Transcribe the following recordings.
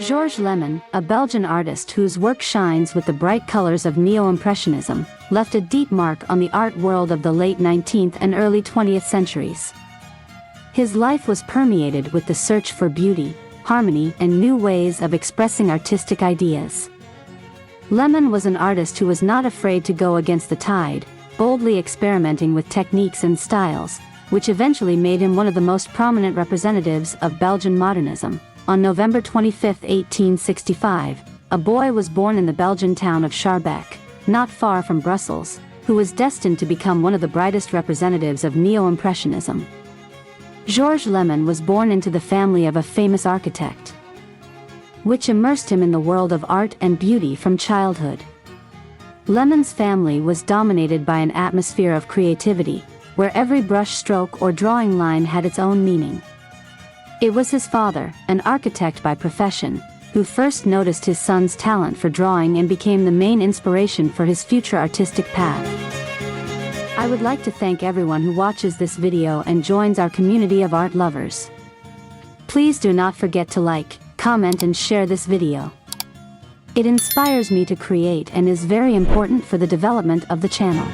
Georges Lemmen, a Belgian artist whose work shines with the bright colors of Neo-Impressionism, left a deep mark on the art world of the late 19th and early 20th centuries. His life was permeated with the search for beauty, harmony, and new ways of expressing artistic ideas. Lemmen was an artist who was not afraid to go against the tide, boldly experimenting with techniques and styles, which eventually made him one of the most prominent representatives of Belgian modernism. On November 25, 1865, a boy was born in the Belgian town of Scharbeck, not far from Brussels, who was destined to become one of the brightest representatives of Neo-Impressionism. Georges Lemmen was born into the family of a famous architect, which immersed him in the world of art and beauty from childhood. Lemmen's family was dominated by an atmosphere of creativity, where every brush stroke or drawing line had its own meaning. It was his father, an architect by profession, who first noticed his son's talent for drawing and became the main inspiration for his future artistic path. I would like to thank everyone who watches this video and joins our community of art lovers. Please do not forget to like, comment and share this video. It inspires me to create and is very important for the development of the channel.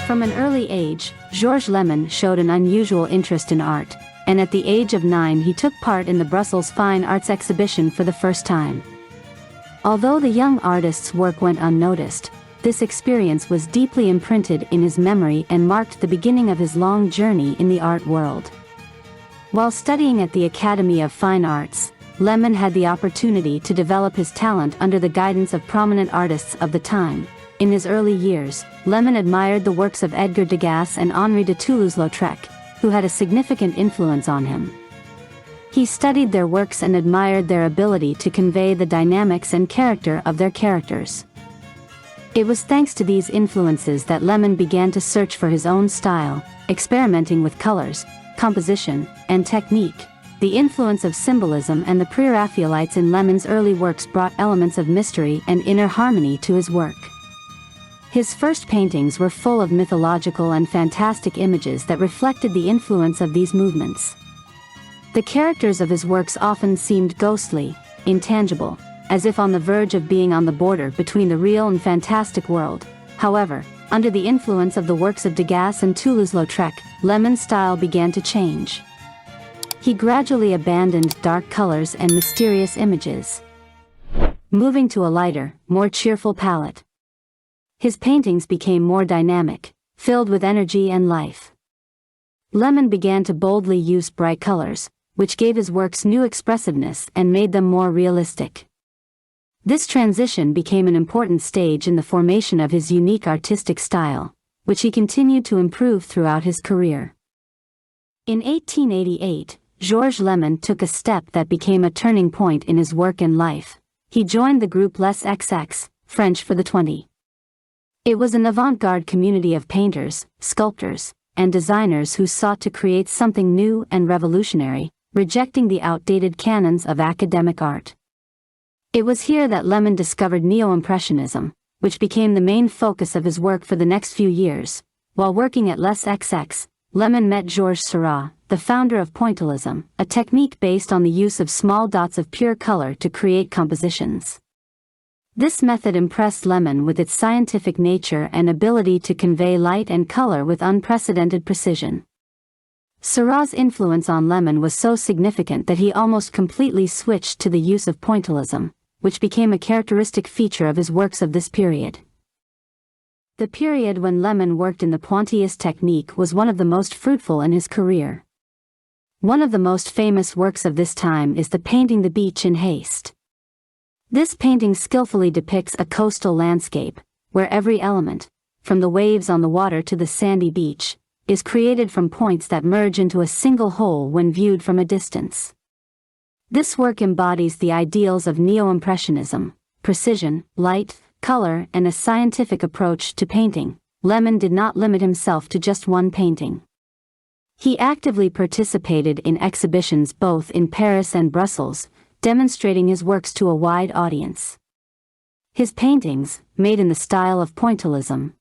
From an early age, Georges Lemmen showed an unusual interest in art, and at the age of 9 he took part in the Brussels Fine Arts exhibition for the first time. Although the young artist's work went unnoticed, this experience was deeply imprinted in his memory and marked the beginning of his long journey in the art world. While studying at the Academy of Fine Arts, Lemmen had the opportunity to develop his talent under the guidance of prominent artists of the time. In his early years, Lemmen admired the works of Edgar Degas and Henri de Toulouse-Lautrec, who had a significant influence on him. He studied their works and admired their ability to convey the dynamics and character of their characters. It was thanks to these influences that Lemmen began to search for his own style, experimenting with colors, composition, and technique. The influence of symbolism and the Pre-Raphaelites in Lemmen's early works brought elements of mystery and inner harmony to his work. His first paintings were full of mythological and fantastic images that reflected the influence of these movements. The characters of his works often seemed ghostly, intangible, as if on the verge of being on the border between the real and fantastic world. However, under the influence of the works of Degas and Toulouse-Lautrec, Lemmen's style began to change. He gradually abandoned dark colors and mysterious images, moving to a lighter, more cheerful palette. His paintings became more dynamic, filled with energy and life. Lemmen began to boldly use bright colors, which gave his works new expressiveness and made them more realistic. This transition became an important stage in the formation of his unique artistic style, which he continued to improve throughout his career. In 1888, Georges Lemmen took a step that became a turning point in his work and life. He joined the group Les XX, French for the 20. It was an avant-garde community of painters, sculptors, and designers who sought to create something new and revolutionary, rejecting the outdated canons of academic art. It was here that Lemmen discovered Neo-Impressionism, which became the main focus of his work for the next few years. While working at Les XX, Lemmen met Georges Seurat, the founder of Pointillism, a technique based on the use of small dots of pure color to create compositions. This method impressed Lemmen with its scientific nature and ability to convey light and color with unprecedented precision. Seurat's influence on Lemmen was so significant that he almost completely switched to the use of Pointillism, which became a characteristic feature of his works of this period. The period when Lemmen worked in the Pointillist technique was one of the most fruitful in his career. One of the most famous works of this time is the painting The Beach in Haste. This painting skillfully depicts a coastal landscape, where every element, from the waves on the water to the sandy beach, is created from points that merge into a single whole when viewed from a distance. This work embodies the ideals of Neo-Impressionism: precision, light, color, and a scientific approach to painting. Lemmen did not limit himself to just one painting. He actively participated in exhibitions both in Paris and Brussels, demonstrating his works to a wide audience. His paintings, made in the style of Pointillism,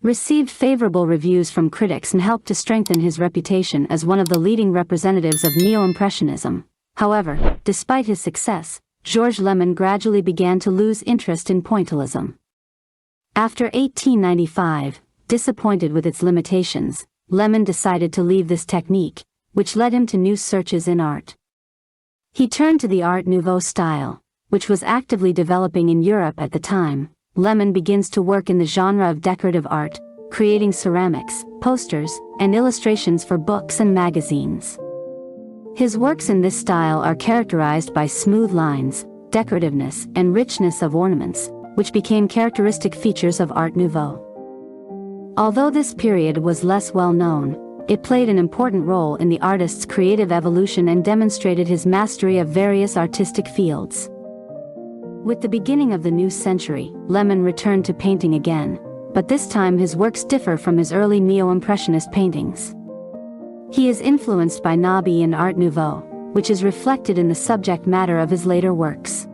received favorable reviews from critics and helped to strengthen his reputation as one of the leading representatives of Neo-Impressionism. However, despite his success, Georges Lemmen gradually began to lose interest in pointillism. After 1895, disappointed with its limitations, Lemmen decided to leave this technique, which led him to new searches in art. He turned to the Art Nouveau style, which was actively developing in Europe at the time. Lemmen begins to work in the genre of decorative art, creating ceramics, posters, and illustrations for books and magazines. His works in this style are characterized by smooth lines, decorativeness, and richness of ornaments, which became characteristic features of Art Nouveau. Although this period was less well known, it played an important role in the artist's creative evolution and demonstrated his mastery of various artistic fields. With the beginning of the new century, Lemmen returned to painting again, but this time his works differ from his early Neo-Impressionist paintings. He is influenced by nouveau and Art Nouveau, which is reflected in the subject matter of his later works.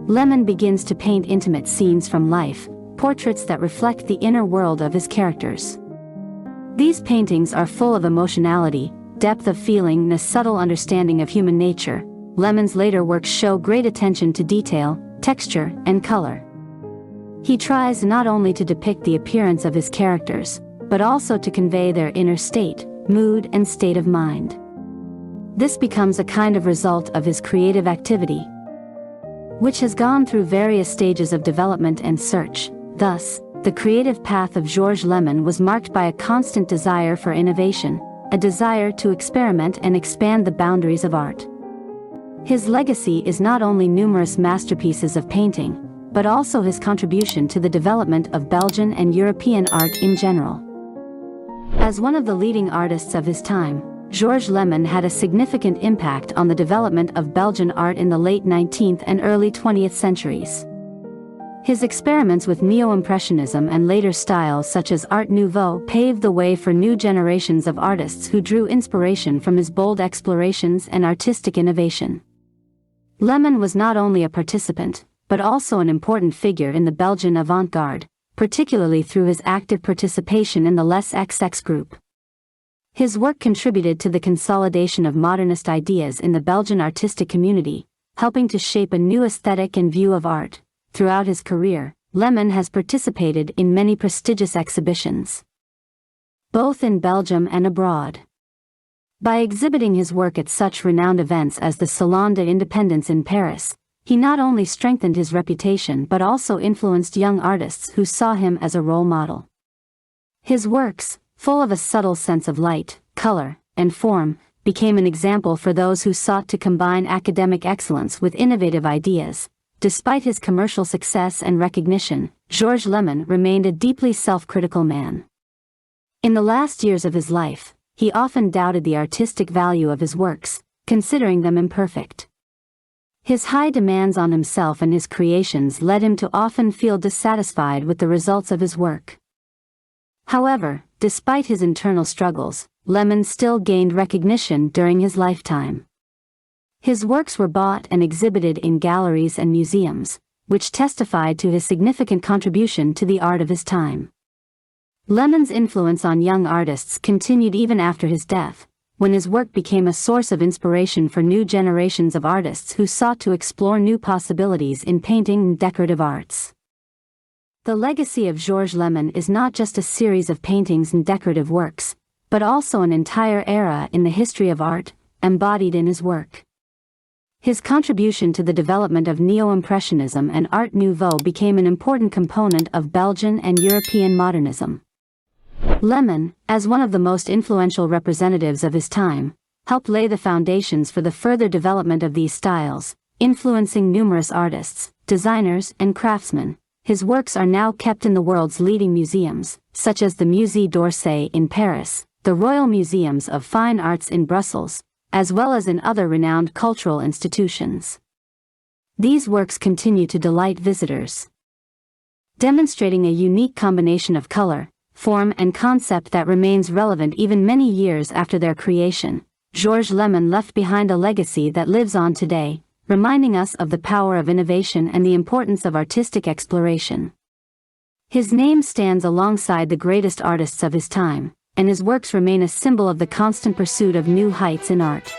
Lemmen begins to paint intimate scenes from life, portraits that reflect the inner world of his characters. These paintings are full of emotionality, depth of feeling, and a subtle understanding of human nature. Lemmen's later works show great attention to detail, texture, and color. He tries not only to depict the appearance of his characters, but also to convey their inner state, mood, and state of mind. This becomes a kind of result of his creative activity, which has gone through various stages of development and search. Thus, the creative path of Georges Lemmen was marked by a constant desire for innovation, a desire to experiment and expand the boundaries of art. His legacy is not only numerous masterpieces of painting, but also his contribution to the development of Belgian and European art in general. As one of the leading artists of his time, Georges Lemmen had a significant impact on the development of Belgian art in the late 19th and early 20th centuries. His experiments with Neo-Impressionism and later styles such as Art Nouveau paved the way for new generations of artists who drew inspiration from his bold explorations and artistic innovation. Lemmen was not only a participant, but also an important figure in the Belgian avant-garde, particularly through his active participation in the Les XX group. His work contributed to the consolidation of modernist ideas in the Belgian artistic community, helping to shape a new aesthetic and view of art. Throughout his career, Lemmen has participated in many prestigious exhibitions, both in Belgium and abroad. By exhibiting his work at such renowned events as the Salon de l'Indépendance in Paris, he not only strengthened his reputation but also influenced young artists who saw him as a role model. His works, full of a subtle sense of light, color, and form, became an example for those who sought to combine academic excellence with innovative ideas. Despite his commercial success and recognition, Georges Lemmen remained a deeply self-critical man. In the last years of his life, he often doubted the artistic value of his works, considering them imperfect. His high demands on himself and his creations led him to often feel dissatisfied with the results of his work. However, despite his internal struggles, Lemmen still gained recognition during his lifetime. His works were bought and exhibited in galleries and museums, which testified to his significant contribution to the art of his time. Lemmen's influence on young artists continued even after his death, when his work became a source of inspiration for new generations of artists who sought to explore new possibilities in painting and decorative arts. The legacy of Georges Lemmen is not just a series of paintings and decorative works, but also an entire era in the history of art, embodied in his work. His contribution to the development of Neo-Impressionism and Art Nouveau became an important component of Belgian and European modernism. Lemmen, as one of the most influential representatives of his time, helped lay the foundations for the further development of these styles, influencing numerous artists, designers, and craftsmen. His works are now kept in the world's leading museums, such as the Musée d'Orsay in Paris, the Royal Museums of Fine Arts in Brussels, as well as in other renowned cultural institutions. These works continue to delight visitors, demonstrating a unique combination of color, form, and concept that remains relevant even many years after their creation. Georges Lemmen left behind a legacy that lives on today, reminding us of the power of innovation and the importance of artistic exploration. His name stands alongside the greatest artists of his time, and his works remain a symbol of the constant pursuit of new heights in art.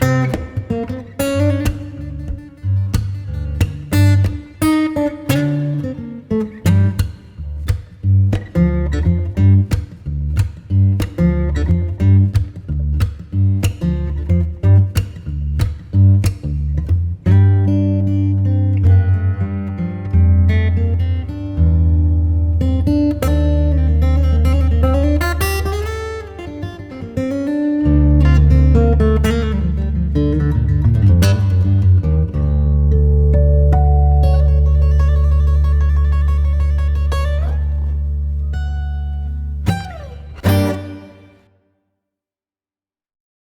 you.